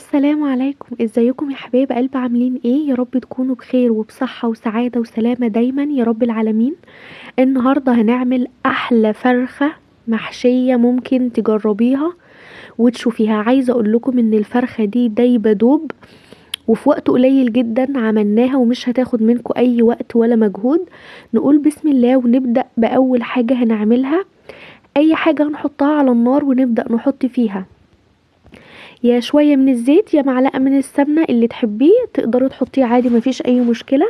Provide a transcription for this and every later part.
السلام عليكم، ازيكم يا حبايب قلب؟ عاملين ايه؟ يا رب تكونوا بخير وبصحة وسعادة وسلامة دايما يا رب العالمين. النهاردة هنعمل احلى فرخة محشية ممكن تجربيها وتشوفيها. عايزة اقول لكم ان الفرخة دي دايبة دوب، وفي وقت قليل جدا عملناها ومش هتاخد منكم اي وقت ولا مجهود. نقول بسم الله ونبدأ باول حاجة هنعملها. اي حاجة هنحطها على النار ونبدأ نحط فيها يا شوية من الزيت يا معلقة من السمنة، اللي تحبيه تقدري تحطيه عادي مفيش اي مشكلة.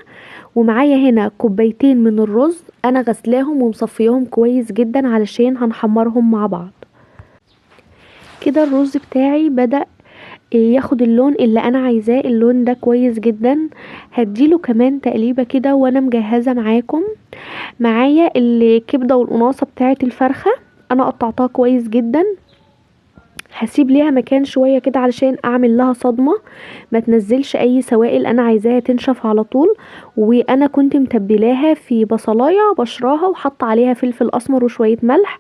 ومعايا هنا كوبايتين من الرز، انا غسلاهم ومصفياهم كويس جدا علشان هنحمرهم مع بعض. كده الرز بتاعي بدأ ياخد اللون اللي انا عايزاه، اللون ده كويس جدا. هديله كمان تقليبة كده وانا مجهزة معاكم. معايا الكبدة والقناصة بتاعة الفرخة، انا قطعتها كويس جدا. هسيب ليها مكان شوية كده علشان اعمل لها صدمة ما تنزلش اي سوائل، انا عايزاها تنشف على طول. وانا كنت متبلاها في بصلاية بشراها وحط عليها فلفل اسمر وشوية ملح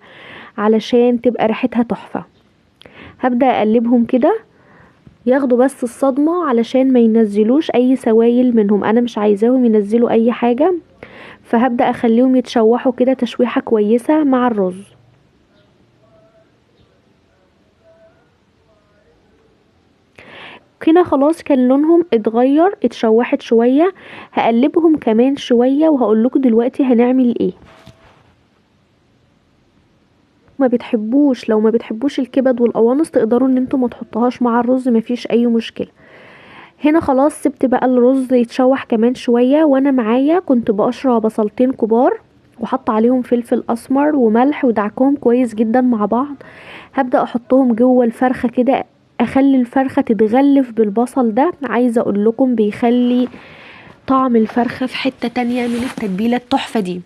علشان تبقى ريحتها تحفة. هبدأ اقلبهم كده ياخدوا بس الصدمة علشان ما ينزلوش اي سوائل منهم، انا مش عايزاهم ينزلوا اي حاجة. فهبدأ اخليهم يتشوحوا كده تشويحة كويسة مع الرز. كده خلاص كان لونهم اتغير، اتشوحت شوية. هقلبهم كمان شوية وهقولكوا دلوقتي هنعمل ايه. لو ما بتحبوش الكبد والقوانص تقدروا ان انتوا ما تحطوهاش مع الرز، مفيش اي مشكلة. هنا خلاص سبت بقى الرز يتشوح كمان شوية، وانا معايا كنت بقشر بصلتين كبار وحط عليهم فلفل اسمر وملح ودعكهم كويس جدا مع بعض. هبدأ احطهم جوه الفرخة كده، اخلي الفرخة تتغلف بالبصل ده. عايزة اقول لكم بيخلي طعم الفرخة في حتة تانية من التتبيلة التحفة دي.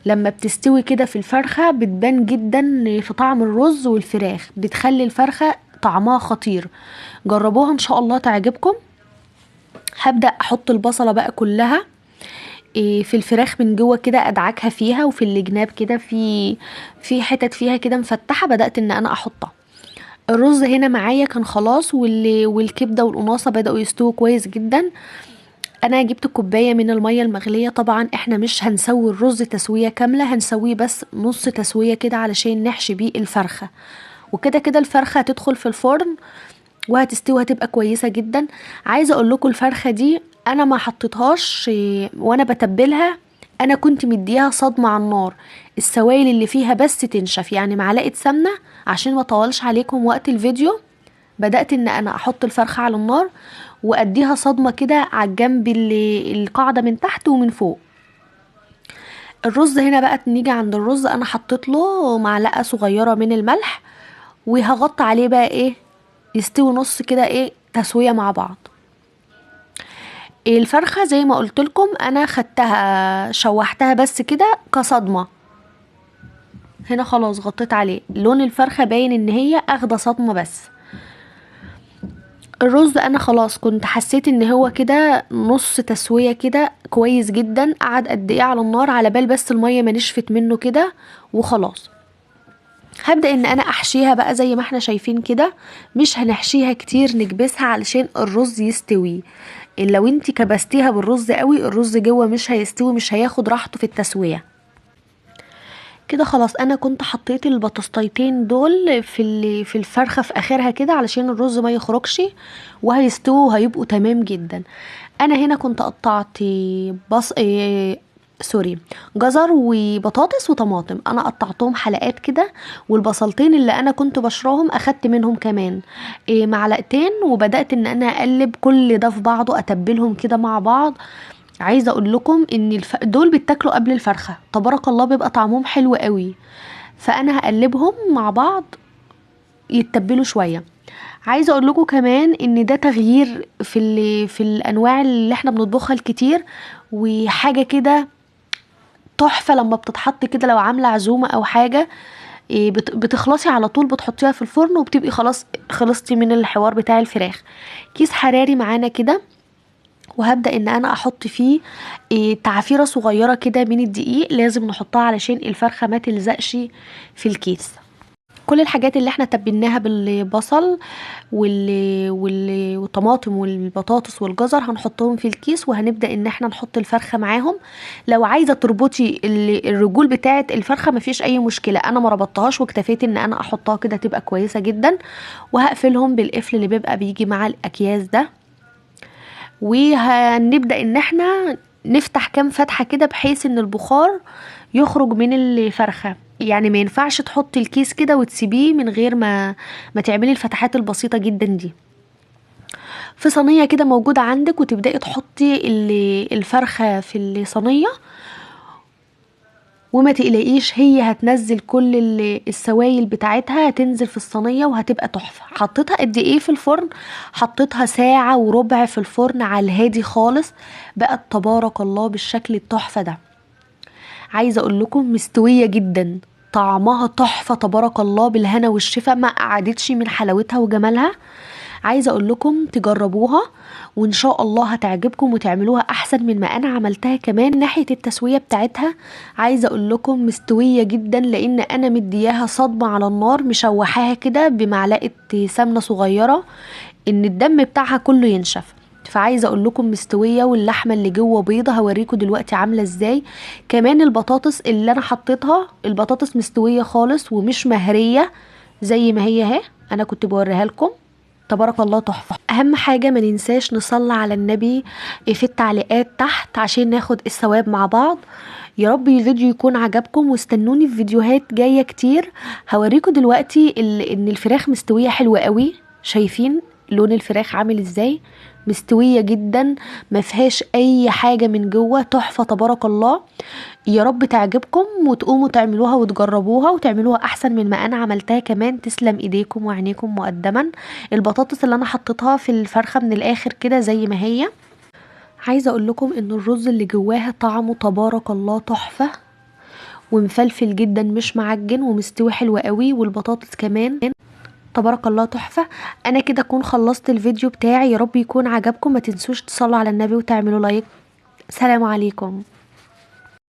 لما بتستوي كده في الفرخة بتبان جدا في طعم الرز والفراخ، بتخلي الفرخة طعمها خطير. جربوها ان شاء الله تعجبكم. هبدأ احط البصلة بقى كلها في الفراخ من جوه كده، ادعكها فيها، وفي الجناب كده في حتت فيها كده مفتحة بدأت ان انا احطها. الرز هنا معايا كان خلاص، والكبدة والقناصة بدأوا يستووا كويس جدا. انا جبت كوباية من المية المغلية. طبعا احنا مش هنسوي الرز تسوية كاملة، هنسويه بس نص تسوية كده علشان نحشي بيه الفرخة. وكده كده الفرخة هتدخل في الفرن وهتستوي، هتبقى كويسة جدا. عايزة اقول لكم الفرخة دي انا ما حطيتهاش وانا بتبلها، انا كنت مديها صدمة على النار، السوائل اللي فيها بس تنشف، يعني معلقة سمنة عشان ما طولش عليكم وقت الفيديو. بدأت ان انا احط الفرخة على النار واديها صدمة كده على الجنب القاعدة من تحت ومن فوق. الرز هنا بقى نيجي عند الرز، انا حطيت له معلقة صغيرة من الملح وهغطي عليه بقى يستوي نص كده تسوية مع بعض. الفرخة زي ما قلت لكم انا خدتها شوحتها بس كده كصدمة. هنا خلاص غطيت عليه، لون الفرخة باين ان هي اخده صدمة بس. الرز انا خلاص كنت حسيت ان هو كده نص تسوية كده كويس جدا. قعد قد ايه على النار على بال بس المية ما نشفت منه كده وخلاص. هبدأ ان انا احشيها بقى زي ما احنا شايفين كده، مش هنحشيها كتير نكبسها علشان الرز يستوي. لو انتي كبستيها بالرز قوي الرز جوه مش هيستوي، مش هياخد راحته في التسوية. كده خلاص انا كنت حطيت البطاطايتين دول في الفرخه في اخرها كده علشان الرز ما يخرجش وهيستووا وهيبقوا تمام جدا. انا هنا كنت قطعت بص سوري، جزر وبطاطس وطماطم، انا قطعتهم حلقات كده. والبصلتين اللي انا كنت بشراهم اخدت منهم كمان معلقتين، وبدأت ان انا اقلب كل ده في بعضه اتبلهم كده مع بعض. عايزه اقول لكم ان دول بيتاكلوا قبل الفرخه، تبارك الله بيبقى طعمهم حلو قوي. فانا هقلبهم مع بعض يتبلوا شويه. عايزه اقول لكم كمان ان ده تغيير في الانواع اللي احنا بنطبخها الكتير، وحاجه كده تحفه لما بتتحط كده لو عامله عزومه او حاجه. بتخلصي على طول بتحطيها في الفرن وبتبقي خلاص خلصتي من الحوار بتاع الفراخ. كيس حراري معانا كده، وهبدأ ان انا احط فيه تعفيرة صغيرة كده من الدقيق، لازم نحطها علشان الفرخة ما تلزقش في الكيس. كل الحاجات اللي احنا تبلناها بالبصل والطماطم والبطاطس والجزر هنحطهم في الكيس، وهنبدأ ان احنا نحط الفرخة معاهم. لو عايزة تربطي الرجول بتاعة الفرخة مفيش اي مشكلة، انا ما ربطتهاش واكتفيت ان انا احطها كده تبقى كويسة جدا. وهقفلهم بالقفل اللي بيبقى بيجي مع الاكياس ده، وهنبدأ ان احنا نفتح كام فتحة كده بحيث ان البخار يخرج من الفرخة. يعني ما ينفعش تحطي الكيس كده وتسيبيه من غير ما تعملي الفتحات البسيطة جدا دي. في صينية كده موجودة عندك، وتبدأي تحطي الفرخة في الصينية، وما تقلقيش هي هتنزل كل السوائل بتاعتها، هتنزل في الصينية وهتبقى تحفة. حطيتها قد ايه في الفرن؟ حطيتها ساعة وربع في الفرن على الهادي خالص، بقت تبارك الله بالشكل التحفة ده. عايزة اقول لكم مستوية جدا، طعمها تحفة تبارك الله بالهنا والشفا، ما قعدتش من حلاوتها وجمالها. عايزة اقول لكم تجربوها وان شاء الله هتعجبكم وتعملوها احسن من ما انا عملتها. كمان ناحية التسوية بتاعتها عايزة اقول لكم مستوية جدا، لان انا مدياها صدمة على النار، مشوحاها كده بمعلقة سمنة صغيرة ان الدم بتاعها كله ينشف. فعايزه اقول لكم مستويه، واللحمه اللي جوه بيضه هوريكم دلوقتي عامله ازاي. كمان البطاطس اللي انا حطيتها، البطاطس مستويه خالص ومش مهريه زي ما هي اهي، انا كنت بوريها لكم. تبارك الله تحفه. اهم حاجه ما ننساش نصلي على النبي في التعليقات تحت عشان ناخد الثواب مع بعض. يا رب الفيديو يكون عجبكم، واستنوني في فيديوهات جايه كتير. هوريكم دلوقتي ان الفراخ مستويه حلوه قوي. شايفين لون الفراخ عامل ازاي؟ مستويه جدا، ما فيهاش اي حاجه من جوه، تحفه تبارك الله. يا رب تعجبكم وتقوموا تعملوها وتجربوها وتعملوها احسن من ما انا عملتها. كمان تسلم ايديكم وعينيكم مقدما. البطاطس اللي انا حطيتها في الفرخه من الاخر كده زي ما هي. عايزه اقول لكم ان الرز اللي جواها طعمه تبارك الله تحفه، ومفلفل جدا مش معجن، ومستوي حلو قوي، والبطاطس كمان تبارك الله تحفة. انا كده اكون خلصت الفيديو بتاعي، يا رب يكون عجبكم. ما تنسوش تصلوا على النبي وتعملوا لايك. سلام عليكم.